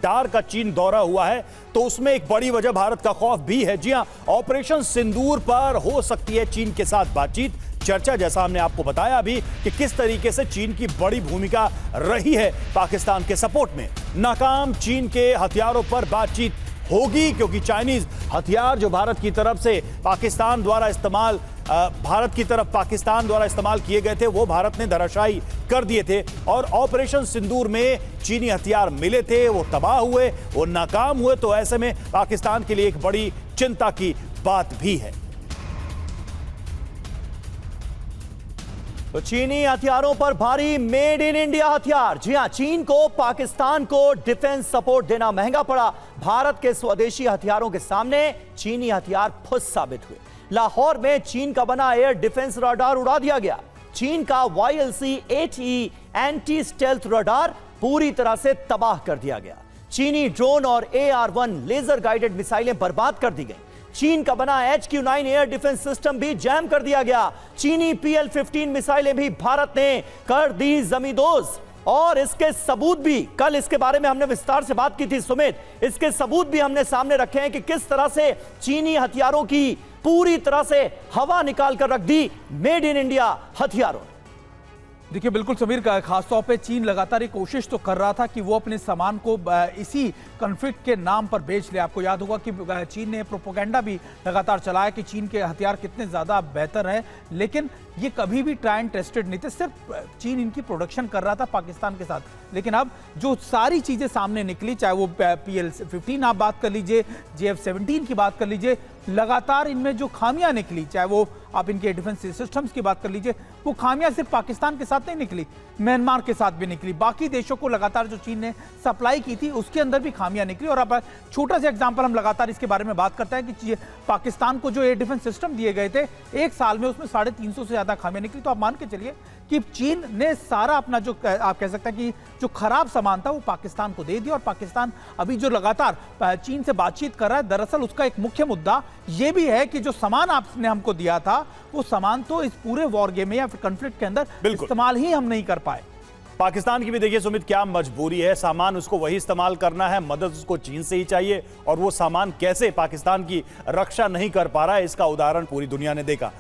डार का चीन दौरा हुआ है, तो उसमें एक बड़ी वजह भारत का खौफ भी है। जी हां, ऑपरेशन सिंदूर पर हो सकती है चीन के साथ बातचीत। चर्चा, जैसा हमने आपको बताया अभी, कि किस तरीके से चीन की बड़ी भूमिका रही है पाकिस्तान के सपोर्ट में। नाकाम चीन के हथियारों पर बातचीत होगी, क्योंकि चाइनीज हथियार जो भारत की तरफ पाकिस्तान द्वारा इस्तेमाल किए गए थे, वो भारत ने धराशायी कर दिए थे। और ऑपरेशन सिंदूर में चीनी हथियार मिले थे, वो तबाह हुए, वो नाकाम हुए। तो ऐसे में पाकिस्तान के लिए एक बड़ी चिंता की बात भी है। तो चीनी हथियारों पर भारी मेड इन इंडिया हथियार। जी हां, चीन को पाकिस्तान को डिफेंस सपोर्ट देना महंगा पड़ा। भारत के स्वदेशी हथियारों के सामने चीनी हथियार फुस साबित हुए। लाहौर में चीन का बना एयर डिफेंस रडार उड़ा दिया गया। चीन का YLC-8E एंटी स्टेल्थ रडार पूरी तरह से तबाह कर दिया गया। चीनी ड्रोन और AR-1 लेजर गाइडेड मिसाइलें बर्बाद कर दी गई। चीन का बना HQ-9 एयर डिफेंस सिस्टम भी जैम कर दिया गया। चीनी PL-15 मिसाइलें भी भारत ने कर दी जमींदोज। और इसके सबूत भी, कल इसके बारे में हमने विस्तार से बात की थी सुमित, इसके सबूत भी हमने सामने रखे हैं कि किस तरह से चीनी हथियारों की पूरी तरह से हवा निकाल कर रख दी मेड इन इंडिया हथियारों। देखिए बिल्कुल समीर, खासतौर पे चीन लगातार एक कोशिश तो कर रहा था कि वो अपने सामान को इसी कॉन्फ्लिक्ट के नाम पर बेच ले। आपको याद होगा कि चीन ने प्रोपेगेंडा भी लगातार चलाया कि चीन के हथियार कितने ज़्यादा बेहतर हैं, लेकिन ये कभी भी ट्राई एंड टेस्टेड नहीं थे। सिर्फ चीन इनकी प्रोडक्शन कर रहा था पाकिस्तान के साथ। लेकिन अब जो सारी चीज़ें सामने निकली, चाहे वो PL-15 आप बात कर लीजिए, JF-17 की बात कर लीजिए, लगातार इनमें जो खामियां निकली, चाहे वो आप इनके डिफेंस सिस्टम्स की बात कर लीजिए, वो खामियां सिर्फ पाकिस्तान के साथ नहीं निकली, म्यांमार के साथ भी निकली। बाकी देशों को लगातार जो चीन ने सप्लाई की थी उसके अंदर भी खामियां निकली। और अब छोटा सा एग्जांपल हम लगातार इसके बारे में बात करते हैं कि पाकिस्तान को जो एयर डिफेंस सिस्टम दिए गए थे, एक साल में उसमें 350 से ज्यादा खामियां निकली। तो आप मान के चलिए कि चीन ने सारा अपना जो आप कह सकते हैं कि जो खराब सामान था वो पाकिस्तान को दे दिया। और पाकिस्तान अभी जो लगातार चीन से बातचीत कर रहा है, दरअसल उसका एक मुख्य मुद्दा ये भी है कि जो सामान आपने हमको दिया था, वो सामान तो इस पूरे वॉर गेम में या फिर कॉन्फ्लिक्ट के अंदर इस्तेमाल ही हम नहीं कर पाए। पाकिस्तान की भी देखिए सुमित क्या मजबूरी है, सामान उसको वही इस्तेमाल करना है, मदद उसको चीन से ही चाहिए, और वो सामान कैसे पाकिस्तान की रक्षा नहीं कर पा रहा है, इसका उदाहरण पूरी दुनिया ने देखा।